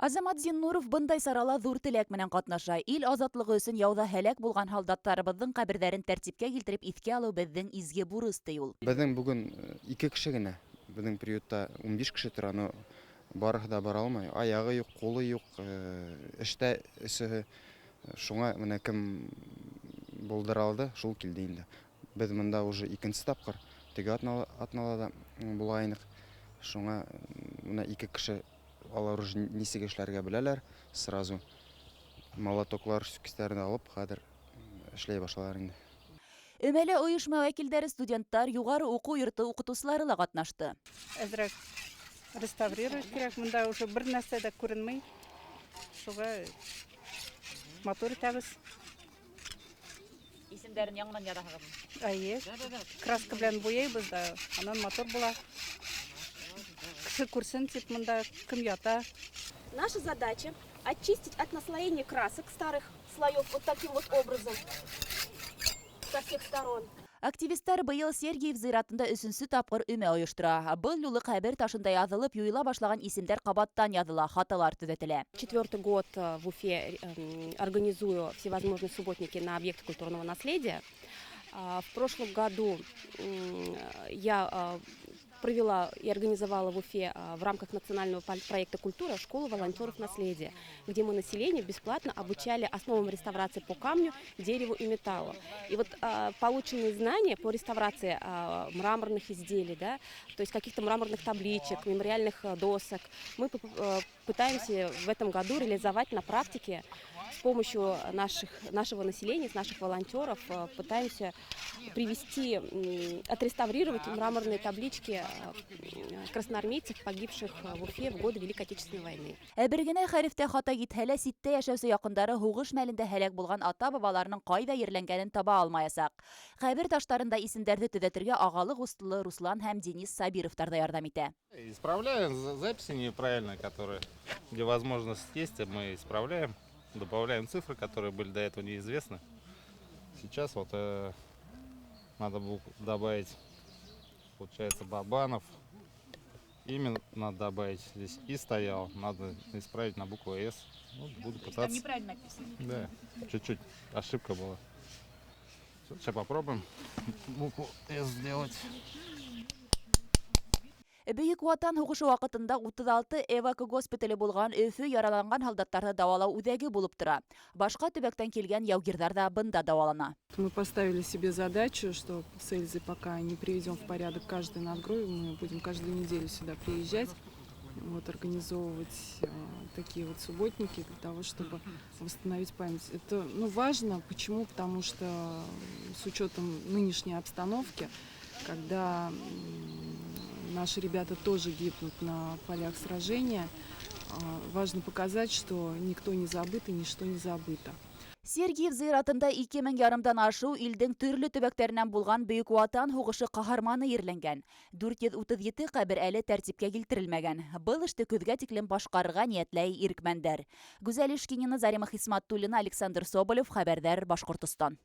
Азамат Зиннуров бындай сарала зур теләк менән катнаша. Ил азатлыгы өсөн яуда һәлак булган солдаттарыбыздың каберләрен тәртипкә килтереп искә алу безнең изге бурыс ди ул. Безнең бүген 2 кеше генә. Безнең приютта 15 кеше тора, но барыһы да бара алмай. Аягы юк, кулы юк, эштә эше. Шуңа менә кем булдыра алды, шул килде инде. Без монда уже икенче тапкыр теге атналада булгайнык. Шуңа менә 2 кеше алар уже нисек эшләргә беләләр, сразу молотоклар сүкестерне алып, хәзер эшләй башлалар инде. Өмәле оешма вәкилләре, студенттар, югары уку йорты укытучылары ла катнашты. Әзрәк реставрировать кирәк, монда уже бер нәрсә дә күренмәй. Шуга мотор итәбез. Исемдәрен яңадан яраһагыз. Әйе. Краска белән буяйбыз да, аннан мотор була. Кеше күрсен дип монда кем ята. Наша задача – очистить от наслоения красок старых слоев вот таким вот образом со всех сторон. Активисттар быел Сергиев зыяратында 3нче тапкыр өмә оештыра. Был юлы кабер ташында язылып, юйла башлаган исемдәр кабаттан языла, хаталар төзәтелә. 4-й год в Уфе организую всевозможные субботники на объект культурного наследия. В прошлом году я провела и организовала в Уфе в рамках национального проекта «Культура» школу волонтеров наследия, где мы население бесплатно обучали основам реставрации по камню, дереву и металлу. И вот полученные знания по реставрации мраморных изделий, да, то есть каких-то мраморных табличек, мемориальных досок, мы пытаемся в этом году реализовать на практике с помощью нашего населения, наших волонтеров, пытаемся привести, отреставрировать мраморные таблички красноармейцев, погибших в Уфе в годы Великой Отечественной войны. Бер генә хәрефтә хата китһә лә, ситтә яшәүче якындары хугыш мәлендә һәлак булган ата-бабаларның кайда ерләнгәнен таба алмаячак. Кабер таштарында исемдәрне төзәтергә агалык устылы Руслан һәм Денис Сабировтар да ярдәм итә. Исправляем записи неправильные, которые, где возможность есть, мы исправляем, добавляем цифры, которые были до этого неизвестны. Сейчас вот надо добавить, получается, Бабанов. Имя надо добавить здесь и стоял. Надо исправить на букву «С». Ну, буду пытаться. Там неправильно написано. Да, чуть-чуть ошибка была. Сейчас попробуем букву «С» сделать. Бөек Ватан һугышы вакытында 36 эваку госпитале булган Өфө яраланган солдаттарны дәвалау үҙәге булып тора. Башка төбәктән килгән яугирҙар да бында дәвалана. Мы поставили себе задачу, что с Эльзой пока не приведем в порядок каждый надгробие, мы будем каждую неделю сюда приезжать, вот, организовывать такие вот субботники для того, чтобы восстановить память. Это важно. Почему? Потому что с учетом нынешней обстановки, когда наши ребята тоже гибнут на полях сражения, важно показать, что никто не забыт и ничто не забыто. Сергиев зыяратында 2000 ярымдан ашу илдең төрле төбәктәреннән булган Бөек Ватан һугышы каһарманы ерләнгән. 437 кабер әле тәртипкә килтерелмәгән. Был эште көҙгә тиклем башкарырга ниятләй иркмәндәр. Гүзәл Ишкинина, Зарима Хисматтуллина, Александр Соболев, Хәбәрдар, Башкортостан.